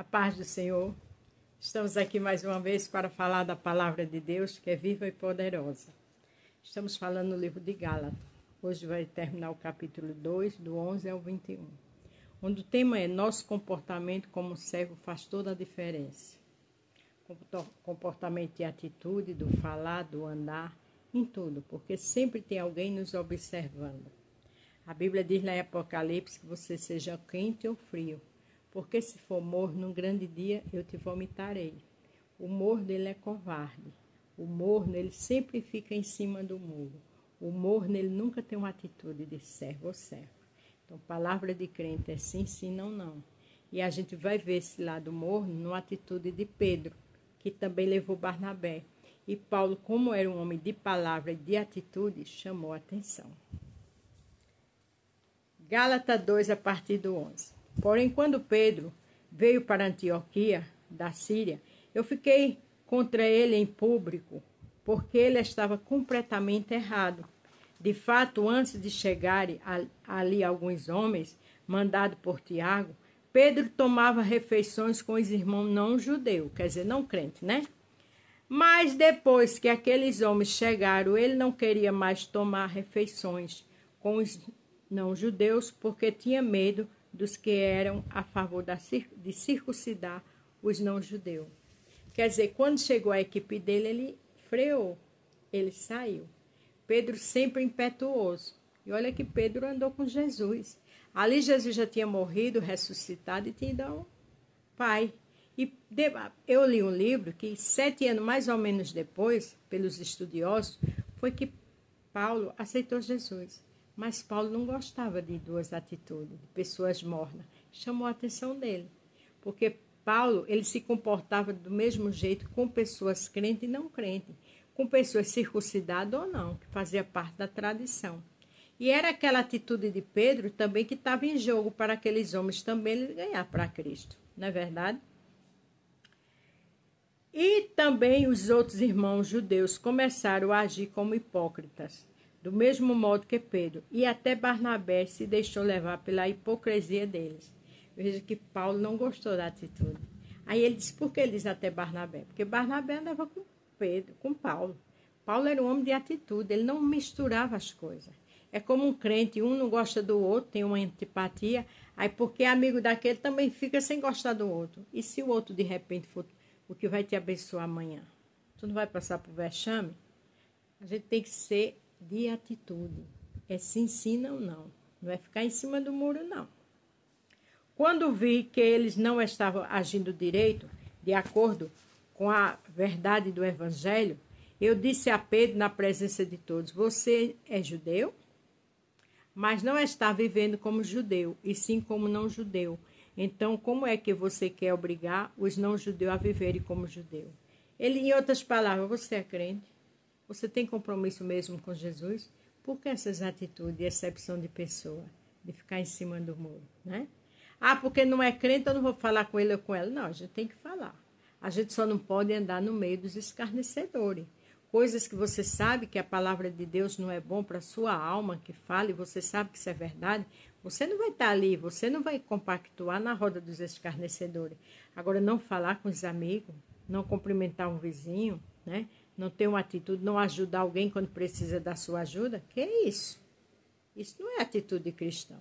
A paz do Senhor. Estamos aqui mais uma vez para falar da palavra de Deus, que é viva e poderosa. Estamos falando no livro de Gálatas. Hoje vai terminar o capítulo 2, do 11 ao 21. Onde o tema é: nosso comportamento como servo faz toda a diferença. Comportamento e atitude, do falar, do andar, em tudo, porque sempre tem alguém nos observando. A Bíblia diz lá em Apocalipse que você seja quente ou frio. Porque se for morno, num grande dia eu te vomitarei. O morno, ele é covarde. O morno, ele sempre fica em cima do muro. O morno, ele nunca tem uma atitude de servo ou serva. Então, palavra de crente é sim, sim, não, não. E a gente vai ver esse lado morno numa atitude de Pedro, que também levou Barnabé. E Paulo, como era um homem de palavra e de atitude, chamou a atenção. Gálatas 2, a partir do 11. Porém, quando Pedro veio para Antioquia, da Síria, eu fiquei contra ele em público, porque ele estava completamente errado. De fato, antes de chegarem ali alguns homens, mandados por Tiago, Pedro tomava refeições com os irmãos não judeus, quer dizer, não crente, né? Mas depois que aqueles homens chegaram, ele não queria mais tomar refeições com os não judeus, porque tinha medo dos que eram a favor de circuncidar os não-judeus. Quer dizer, quando chegou a equipe dele, ele freou, ele saiu. Pedro sempre impetuoso. E olha que Pedro andou com Jesus. Ali Jesus já tinha morrido, ressuscitado e tinha dado um pai. E eu li um livro que 7 anos mais ou menos depois, pelos estudiosos, foi que Paulo aceitou Jesus. Mas Paulo não gostava de duas atitudes, de pessoas mornas. Chamou a atenção dele. Porque Paulo, ele se comportava do mesmo jeito com pessoas crentes e não crentes. Com pessoas circuncidadas ou não, que fazia parte da tradição. E era aquela atitude de Pedro também que estava em jogo para aqueles homens também ganhar para Cristo. Não é verdade? E também os outros irmãos judeus começaram a agir como hipócritas, do mesmo modo que Pedro, e até Barnabé se deixou levar pela hipocrisia deles. Veja que Paulo não gostou da atitude. Aí ele disse, por que ele diz até Barnabé? Porque Barnabé andava com Pedro, com Paulo. Paulo era um homem de atitude, ele não misturava as coisas. É como um crente, um não gosta do outro, tem uma antipatia, aí porque é amigo daquele também fica sem gostar do outro. E se o outro de repente for o que vai te abençoar amanhã? Tu não vai passar por vexame? A gente tem que ser de atitude. É sim, sim, não, não. Não é ficar em cima do muro, não. Quando vi que eles não estavam agindo direito, de acordo com a verdade do Evangelho, eu disse a Pedro na presença de todos, você é judeu? Mas não está vivendo como judeu, e sim como não judeu. Então, como é que você quer obrigar os não judeus a viverem como judeu? Ele, em outras palavras, você é crente? Você tem compromisso mesmo com Jesus? Por que essas atitudes de excepção de pessoa? De ficar em cima do muro, né? Ah, porque não é crente, eu não vou falar com ele ou com ela. Não, a gente tem que falar. A gente só não pode andar no meio dos escarnecedores. Coisas que você sabe que a palavra de Deus não é bom para a sua alma, que fale, você sabe que isso é verdade. Você não vai estar ali, você não vai compactuar na roda dos escarnecedores. Agora, não falar com os amigos, não cumprimentar um vizinho, né? Não ter uma atitude, não ajudar alguém quando precisa da sua ajuda, que é isso? Isso não é atitude cristã.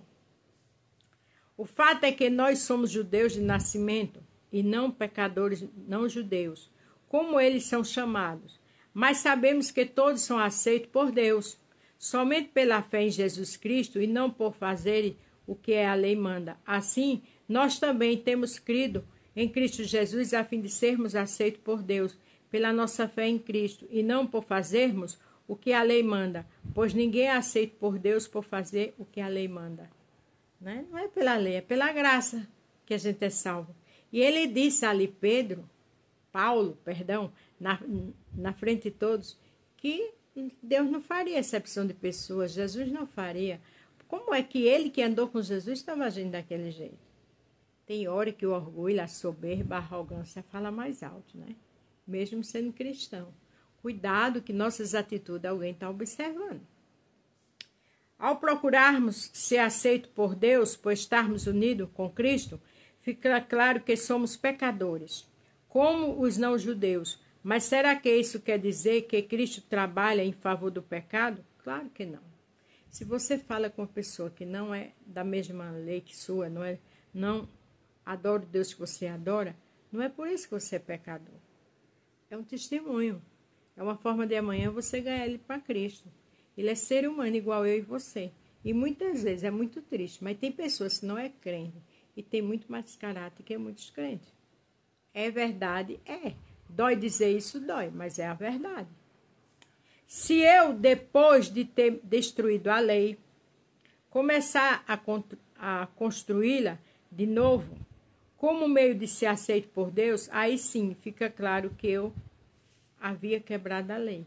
O fato é que nós somos judeus de nascimento e não pecadores não judeus, como eles são chamados. Mas sabemos que todos são aceitos por Deus, somente pela fé em Jesus Cristo e não por fazerem o que a lei manda. Assim, nós também temos crido em Cristo Jesus a fim de sermos aceitos por Deus, pela nossa fé em Cristo, e não por fazermos o que a lei manda, pois ninguém é aceito por Deus por fazer o que a lei manda. Né? Não é pela lei, é pela graça que a gente é salvo. E ele disse ali, Paulo, na frente de todos, que Deus não faria exceção de pessoas, Jesus não faria. Como é que ele que andou com Jesus estava agindo daquele jeito? Tem hora que o orgulho, a soberba, a arrogância fala mais alto, né? Mesmo sendo cristão. Cuidado que nossas atitudes alguém está observando. Ao procurarmos ser aceitos por Deus, por estarmos unidos com Cristo, fica claro que somos pecadores, como os não-judeus. Mas será que isso quer dizer que Cristo trabalha em favor do pecado? Claro que não. Se você fala com uma pessoa que não é da mesma lei que sua, não adora o Deus que você adora, não é por isso que você é pecador. É um testemunho. É uma forma de amanhã você ganhar ele para Cristo. Ele é ser humano igual eu e você. E muitas vezes é muito triste, mas tem pessoas que não é crente e tem muito mais caráter que muitos crentes. É verdade? É. Dói dizer isso? Dói, mas é a verdade. Se eu, depois de ter destruído a lei, começar a construí-la de novo, como meio de ser aceito por Deus, aí sim fica claro que eu havia quebrado a lei.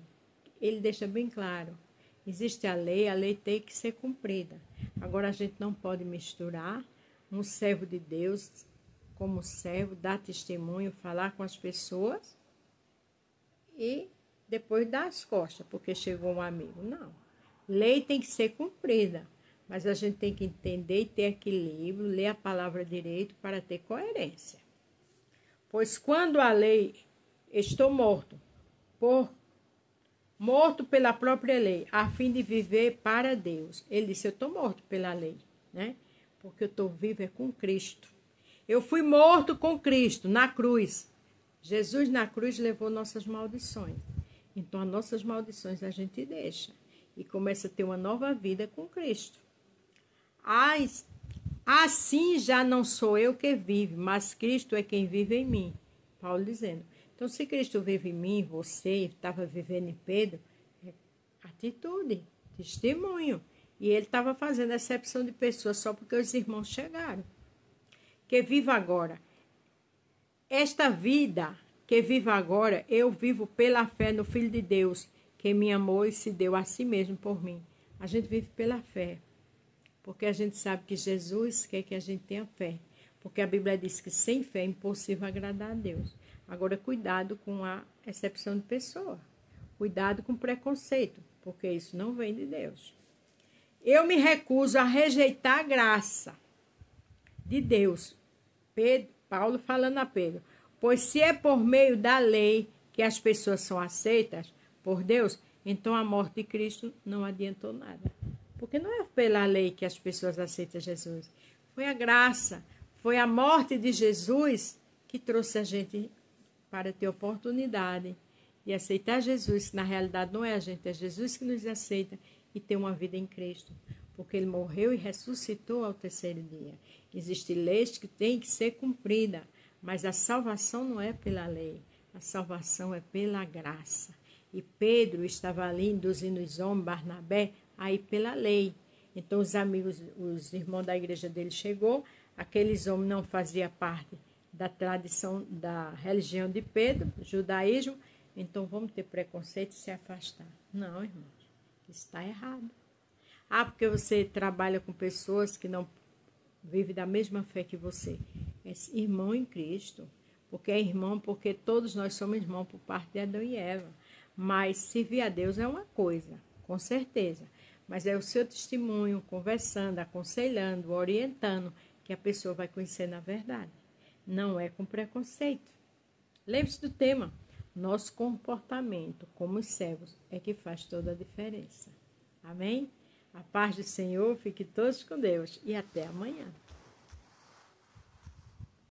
Ele deixa bem claro. Existe a lei tem que ser cumprida. Agora a gente não pode misturar um servo de Deus como servo, dar testemunho, falar com as pessoas e depois dar as costas, porque chegou um amigo. Não. Lei tem que ser cumprida, mas a gente tem que entender e ter equilíbrio, ler a palavra direito para ter coerência. Pois quando a lei, estou morto pela própria lei, a fim de viver para Deus. Ele disse, eu estou morto pela lei, né? Porque eu estou vivo é com Cristo. Eu fui morto com Cristo na cruz. Jesus na cruz levou nossas maldições. Então, as nossas maldições a gente deixa e começa a ter uma nova vida com Cristo. Assim já não sou eu que vive, mas Cristo é quem vive em mim. Paulo dizendo. Então, se Cristo vive em mim, você estava vivendo em Pedro, é atitude, testemunho. E ele estava fazendo exceção de pessoas só porque os irmãos chegaram. Que viva agora. Esta vida que vivo agora, eu vivo pela fé no Filho de Deus, que me amou e se deu a si mesmo por mim. A gente vive pela fé, porque a gente sabe que Jesus quer que a gente tenha fé. Porque a Bíblia diz que sem fé é impossível agradar a Deus. Agora, cuidado com a exceção de pessoa. Cuidado com o preconceito, porque isso não vem de Deus. Eu me recuso a rejeitar a graça de Deus. Paulo falando a Pedro. Pois se é por meio da lei que as pessoas são aceitas por Deus, então a morte de Cristo não adiantou nada. Porque não é pela lei que as pessoas aceitam Jesus. Foi a graça, foi a morte de Jesus que trouxe a gente para ter oportunidade de aceitar Jesus, que na realidade não é a gente, é Jesus que nos aceita e ter uma vida em Cristo. Porque ele morreu e ressuscitou ao terceiro dia. Existem leis que têm que ser cumpridas, mas a salvação não é pela lei, a salvação é pela graça. E Pedro estava ali induzindo os homens, Barnabé, aí pela lei. Então os amigos, os irmãos da igreja dele chegou, aqueles homens não faziam parte da tradição, da religião de Pedro, judaísmo, então vamos ter preconceito e se afastar. Não, irmãos, isso está errado. Porque você trabalha com pessoas que não vivem da mesma fé que você. É irmão em Cristo. Porque é irmão, porque todos nós somos irmãos por parte de Adão e Eva. Mas servir a Deus é uma coisa, com certeza. Mas é o seu testemunho, conversando, aconselhando, orientando, que a pessoa vai conhecer na verdade. Não é com preconceito. Lembre-se do tema. Nosso comportamento como servos é que faz toda a diferença. Amém? A paz do Senhor, fique todos com Deus e até amanhã.